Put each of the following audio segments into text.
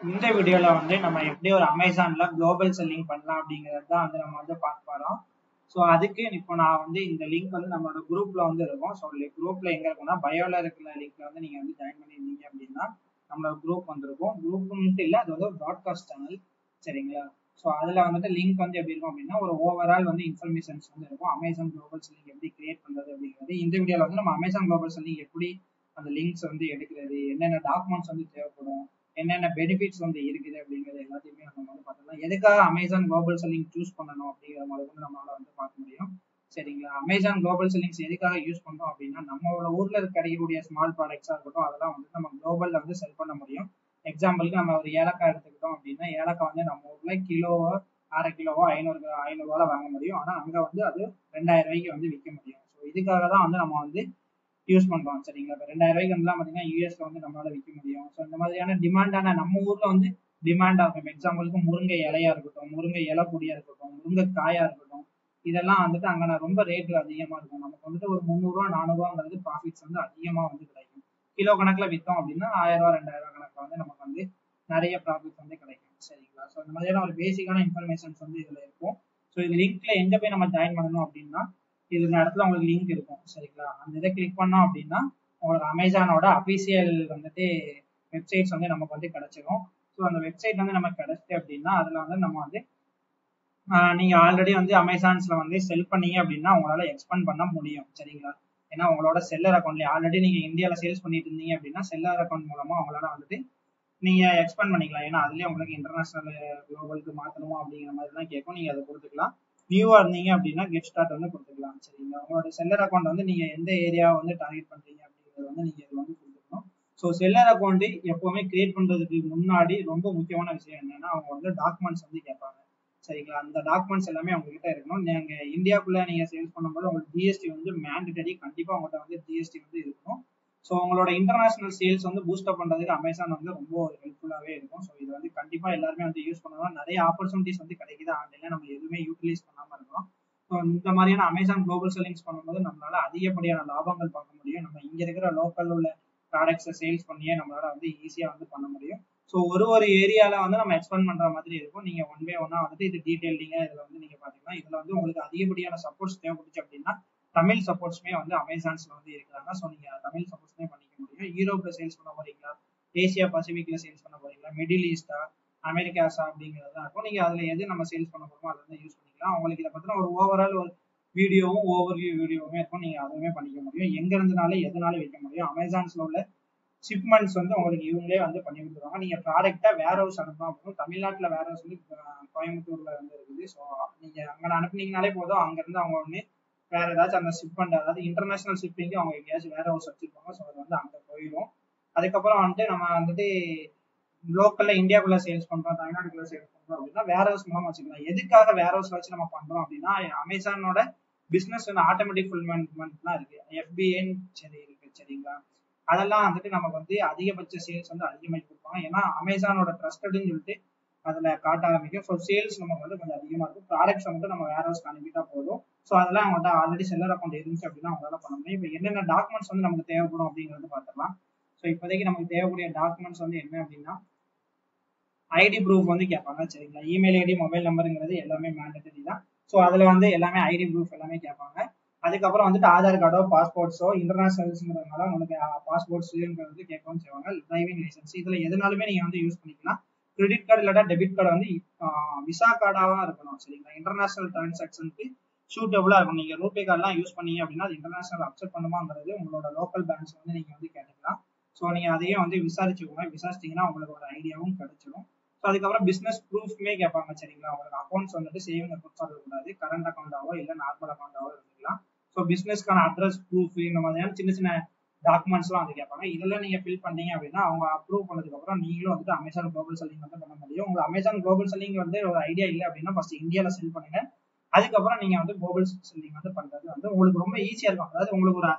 இந்த வீடியோல வந்து நம்ம எப்படி ஒரு அமேசான்ல குளோபல் செல்லிங் பண்ணலாம் அப்படிங்கறது தான் வந்து நம்ம வந்து பார்க்க போறோம். ஸோ அதுக்கு இப்போ நான் வந்து இந்த லிங்க் வந்து நம்மளோட குரூப்ல வந்து இருக்கும். ஸோ குரூப்ல எங்க இருக்குன்னா பயோல இருக்கிற லிங்க்ல வந்து நீங்க வந்து ஜாயின் பண்ணிருந்தீங்க அப்படின்னா நம்மளோட குரூப் வந்திருக்கும். குரூப்னு இல்லை, அது வந்து ஒரு ப்ராட்காஸ்ட் சேனல், சரிங்களா? ஸோ அதுல வந்துட்டு லிங்க் வந்து எப்படி இருக்கும் அப்படின்னா ஒரு ஓவரால் வந்து இன்ஃபர்மேஷன்ஸ் வந்து இருக்கும். அமேசான் குளோபல் செல்லிங் எப்படி கிரியேட் பண்றது அப்படிங்கிறது இந்த வீடியோல வந்து நம்ம அமேசான் குளோபல் செல்லிங் எப்படி அந்த லிங்க்ஸ் வந்து எடுக்கிறது, என்னென்ன டாக்குமெண்ட்ஸ் வந்து தேவைப்படும், என்னென்ன பெனிஃபிட்ஸ் வந்து இருக்குது அப்படிங்கிறது எல்லாத்தையுமே நம்ம வந்து பார்த்துக்கலாம். எதுக்காக அமேசான் குளோபல் செல்லிங் சூஸ் பண்ணணும் அப்படிங்கிற மாதிரி வந்து நம்மளால வந்து பார்க்க முடியும், சரிங்களா? அமேசான் குளோபல் செல்லிங்ஸ் எதுக்காக யூஸ் பண்றோம் அப்படின்னா நம்மளோட ஊர்ல கிடைக்கக்கூடிய ஸ்மால் ப்ராடக்ட்ஸா இருக்கட்டும் அதெல்லாம் வந்து நம்ம குளோபல்ல வந்து செல் பண்ண முடியும். எக்ஸாம்பிளுக்கு நம்ம ஒரு ஏலக்காய் எடுத்துக்கிட்டோம் அப்படின்னா ஏலக்காய் வந்து நம்ம ஊர்ல கிலோவோ அரை கிலோவோ 500 வாங்க முடியும். ஆனா அங்க வந்து அது 2000 ரூபாய்க்கு வந்து விற்க முடியும். ஸோ இதுக்காக தான் வந்து நம்ம வந்து யூஸ் பண்றோம், சரிங்களா? இப்போ 2000 ரூபாய்க்கு வந்து பாத்தீங்கன்னா யூஎஸ்ல வந்து நம்மளால விற்க முடியும். ஸோ இந்த மாதிரியான டிமாண்டான நம்ம ஊர்ல வந்து டிமாண்டா இருக்கும். எக்ஸாம்பிளுக்கு முருங்கை இலையா இருக்கட்டும், முருங்கை இலை பொடியா இருக்கட்டும், முருங்கை காயா இருக்கட்டும், இதெல்லாம் வந்துட்டு அங்கே ரொம்ப ரேட்டு அதிகமா இருக்கும். நமக்கு வந்துட்டு ஒரு 300 400 ப்ராஃபிட்ஸ் வந்து அதிகமா வந்து கிடைக்கும். கிலோ கணக்குல விற்றோம் அப்படின்னா 1000 2000 கணக்குல வந்து நமக்கு வந்து நிறைய ப்ராஃபிட்ஸ் வந்து கிடைக்கும், சரிங்களா? ஸோ இந்த மாதிரியான ஒரு பேசிக்கான இன்ஃபர்மேஷன்ஸ் வந்து இதுல இருக்கும். ஸோ இது லிங்க்ல எங்க போய் நம்ம ஜாயின் பண்ணணும் அப்படின்னா இது இந்த இடத்துல உங்களுக்கு லிங்க் இருக்கும், சரிங்களா? அந்த இதை கிளிக் பண்ணோம் அப்படின்னா உங்களுக்கு அமேசானோட அபிஷியல் வந்துட்டு வெப்சைட்ஸ் வந்து நமக்கு வந்து கிடைச்சிடும். ஸோ அந்த வெப்சைட் வந்து நமக்கு கிடைச்சிட்டு அப்படின்னா அதுல வந்து நம்ம வந்து நீங்க ஆல்ரெடி வந்து அமேசான்ஸ்ல வந்து செல் பண்ணீங்க அப்படின்னா உங்களால எக்ஸ்பெண்ட் பண்ண முடியும், சரிங்களா? ஏன்னா உங்களோட செல்லர் அக்கௌண்ட்ல ஆல்ரெடி நீங்க இந்தியாவில சேல்ஸ் பண்ணிட்டு இருந்தீங்க அப்படின்னா செல்லர் அக்கௌண்ட் மூலமா உங்களால வந்துட்டு நீங்க எக்ஸ்பெண்ட் பண்ணிக்கலாம். ஏன்னா அதுலயே உங்களுக்கு இன்டர்நேஷனல் குளோபலுக்கு மாத்தணுமா அப்படிங்கிற மாதிரி தான் கேட்கும். நீங்க அதை கொடுத்துக்கலாம். நியூவா இருந்தீங்க அப்படின்னா கெட் ஸ்டார்ட் வந்து கொடுத்துக்கலாம், சரிங்களா? உங்களோட செல்லர் அக்கௌண்ட் வந்து நீங்க எந்த ஏரியாவை வந்து டார்கெட் பண்றீங்க அப்படிங்கிறது வந்து நீங்க இதுல வந்து கொடுத்துக்கணும். ஸோ செல்லர் அக்கௌண்ட் எப்பவுமே கிரியேட் பண்றதுக்கு முன்னாடி ரொம்ப முக்கியமான விஷயம் என்னன்னா அவங்க வந்து டாக்குமெண்ட்ஸ் வந்து கேட்பாங்க, சரிங்களா? அந்த டாக்குமெண்ட்ஸ் எல்லாமே உங்ககிட்ட இருக்கணும். நீங்க இந்தியாவுக்குள்ள நீங்க சேல்ஸ் பண்ணும்போது உங்களுக்கு ஜிஎஸ்டி வந்து மேண்டட்டரி, கண்டிப்பா உங்கள்கிட்ட வந்து ஜிஎஸ்டி வந்து இருக்கணும். ஸோ உங்களோட இன்டர்நேஷனல் சேல்ஸ் வந்து பூஸ்டப் பண்றதுக்கு அமேசான் வந்து ரொம்ப ஹெல்ப்ஃபுல்லாவே இருக்கும். ஸோ இது வந்து கண்டிப்பா எல்லாருமே வந்து யூஸ் பண்ணலாம். நிறைய ஆப்பர்ச்சுனிட்டிஸ் வந்து கிடைக்குது ஆன்லைன்ல, நம்ம எதுவுமே யூட்டிலைஸ் பண்ணாம இருக்கோம். ஸோ இந்த மாதிரியான அமேசான் குளோபல் செல்லிங்ஸ் பண்ணும்போது நம்மளால அதிகப்படியான லாபங்கள் பார்க்க முடியும். நம்ம இங்க இருக்கிற லோக்கல் உள்ள ப்ராடக்ட்ஸை சேல்ஸ் பண்ணியே நம்மளால வந்து ஈஸியா வந்து பண்ண முடியும். ஸோ ஒரு ஏரியால வந்து நம்ம எக்ஸ்பெண்ட் பண்ற மாதிரி இருக்கும். நீங்க ஒன் பை ஒன்னா வந்துட்டு இது டீடைல்டிங்கா இதுல வந்து நீங்க பாத்தீங்கன்னா இதுல வந்து உங்களுக்கு அதிகப்படியான சப்போர்ட்ஸ் தேவைப்பட்டுச்சு அப்படின்னா தமிழ் சப்போர்ட்ஸ்மே வந்து அமேசான்ஸ்ல வந்து இருக்கிறாங்க. ஸோ நீங்க தமிழ் சப்போர்ட்ஸ்மே பண்ணிக்க முடியும். யூரோப்ல சேல்ஸ் பண்ண போறீங்களா, ஏசியா பசிபிக்ல சேல்ஸ் பண்ண போறீங்களா, மிடில் ஈஸ்டா, அமெரிக்காஸா அப்படிங்கிறது தான் இருக்கும். நீங்க அதுல எது நம்ம சேல்ஸ் பண்ண போறோமோ அதை வந்து யூஸ் பண்ணிக்கலாம். உங்களுக்கு இதை பத்தின ஒரு ஓவரால் ஒரு வீடியோவும் ஓவர்வியூ வீடியோவுமே இருக்கும். நீங்க அதுவுமே பண்ணிக்க முடியும். எங்க இருந்துனாலும் எதுனாலும் வைக்க முடியும். அமேசான்ஸ்ல உள்ள ஷிப்மெண்ட்ஸ் வந்து உங்களுக்கு இவங்களே வந்து பண்ணி கொடுத்துருவாங்க. நீங்க ப்ராடக்டா வேர் ஹவுஸ் அனுப்பலாம் போதும். தமிழ்நாட்டுல வேர் ஹவுஸ் வந்து கோயம்புத்தூர்ல வந்து இருக்குது. ஸோ நீங்க அங்க அனுப்புனீங்கனாலே போதும். அங்க இருந்து அவங்க வந்து வேற ஏதாச்சும் அந்த ஷிப்மெண்ட், அதாவது இன்டர்நேஷனல் ஷிப்பிங் அவங்க எங்கேயாச்சும் வேர் ஹவுஸ் வச்சிருப்பாங்க. ஸோ அது வந்து அங்க போயிடும். அதுக்கப்புறம் வந்துட்டு நம்ம வந்துட்டு லோக்கல்ல இந்தியாக்குள்ள சேல்ஸ் பண்றோம், தமிழ்நாட்டுக்குள்ள சேல்ஸ் பண்றோம் அப்படின்னா வேர் ஹவுஸ் மூலமா வச்சுக்கலாம். எதுக்காக வேர் ஹவுஸ் வச்சு நம்ம பண்றோம் அப்படின்னா அமேசானோட பிசினஸ் வந்து ஆட்டோமேட்டிக் ஃபுல்மெண்ட்லாம் இருக்கு, எஃபிஎன் சரி இருக்கு, சரிங்களா? அதெல்லாம் வந்துட்டு நமக்கு வந்து அதிகபட்ச சேல்ஸ் வந்து அதிகமாகி கொடுப்பாங்க. ஏன்னா அமேசானோட ட்ரஸ்டட்னு சொல்லிட்டு அதுல காட்ட ஆரம்பிக்கும். ஸோ சேல்ஸ் நமக்கு வந்து கொஞ்சம் அதிகமா இருக்கும். ப்ராடக்ட்ஸ் வந்து நம்ம வேர் ஹவுஸ்க்கு அனுப்பிட்டா போதும். ஸோ அதெல்லாம் அவங்கள்ட்ட ஆல்ரெடி செல்லர் அக்கௌண்ட் இருந்துச்சு அப்படின்னா அவங்களால பண்ண முடியும். இப்போ என்னென்ன டாக்குமெண்ட்ஸ் வந்து நமக்கு தேவைப்படும் அப்படிங்கிறது பார்த்துக்கலாம். ஸோ இப்போதைக்கு நமக்கு தேவைக்கூடிய டாக்குமெண்ட்ஸ் வந்து என்ன அப்படின்னா ஐடி ப்ரூஃப் வந்து கேட்பாங்க, சரிங்களா? இமெயில் ஐடி, மொபைல் நம்பருங்கிறது எல்லாமே மேண்டட்டரி தான். ஸோ அதுல வந்து எல்லாமே ஐடி ப்ரூஃப் எல்லாமே கேட்பாங்க. அதுக்கப்புறம் வந்துட்டு ஆதார் கார்டோ பாஸ்போர்ட்ஸோ இன்டர்நேஷனல்ஸ்ங்கிறதுனால உங்களுக்கு பாஸ்போர்ட்ஸுங்கிறது கேட்கவும் செய்வாங்க. டிரைவிங் லைசன்ஸ், இதுல எதுனாலுமே நீங்க வந்து யூஸ் பண்ணிக்கலாம். கிரெடிட் கார்டு இல்லாட்டா டெபிட் கார்டு வந்து விசா கார்டாவா இருக்கணும், சரிங்களா? இன்டர்நேஷனல் டிரான்சாக்ஷனுக்கு சூட்டபிளா இருக்கும். நீங்க ரூபே கார்டெலாம் யூஸ் பண்ணீங்க அப்படின்னா அது இன்டர்நேஷனல் அக்செப்ட் பண்ணுமாங்கிறது உங்களோட லோக்கல் பேங்க்ஸ் வந்து நீங்க வந்து கேட்டுக்கலாம். ஸோ நீங்க அதையும் வந்து விசாரிச்சுக்கோங்க. விசாரிச்சிங்கன்னா உங்களுக்கு ஒரு ஐடியாவும் கிடைச்சிடும். ஸோ அதுக்கப்புறம் பிசினஸ் ப்ரூஃப்மே கேட்பாங்க, சரிங்களா? உங்களுக்கு அக்கௌண்ட்ஸ் வந்துட்டு சேவிங் அக்கௌண்ட்ஸாக இருக்கக்கூடாது, கரண்ட் அக்கௌண்டாவோ இல்லை நார்மல் அக்கௌண்டாவோ இருந்துக்கலாம். ஸோ பிசினஸ்க்கான அட்ரஸ் ப்ரூஃப் இந்த மாதிரியான சின்ன சின்ன டாக்குமெண்ட்ஸ்லாம் வந்து கேட்பாங்க. இதெல்லாம் நீங்க ஃபில் பண்ணீங்க அப்படின்னா அவங்க அப்ரூவ் பண்ணதுக்கு அப்புறம் நீங்களும் வந்துட்டு அமேசான் குளோபல் செல்லிங் வந்து பண்ண முடியும். உங்களுக்கு அமேசான் குளோபல் செல்லிங் வந்து ஒரு ஐடியா இல்லை அப்படின்னா ஃபர்ஸ்ட் இந்தியாவில் செல் பண்ணுங்க. அதுக்கப்புறம் நீங்க வந்து குளோபல் செல்லிங் வந்து பண்றது வந்து உங்களுக்கு ரொம்ப ஈஸியா இருக்கும். அதாவது உங்களுக்கு ஒரு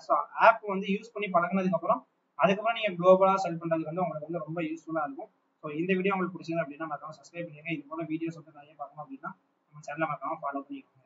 ஆப் வந்து யூஸ் பண்ணி பழகினதுக்கு அப்புறம் அதுக்கப்புறம் நீங்க குளோபலா செல் பண்றதுக்கு வந்து உங்களுக்கு வந்து ரொம்ப யூஸ்ஃபுல்லா இருக்கும். ஸோ இந்த வீடியோ உங்களுக்கு பிடிச்சது அப்படின்னா மறக்காம சப்ஸ்கிரைப் பண்ணுங்க. இது போல வீடியோஸ் வந்து நிறைய பார்க்கணும் அப்படின்னா நம்ம சேனலை மறக்காம ஃபாலோ பண்ணிக்கோங்க.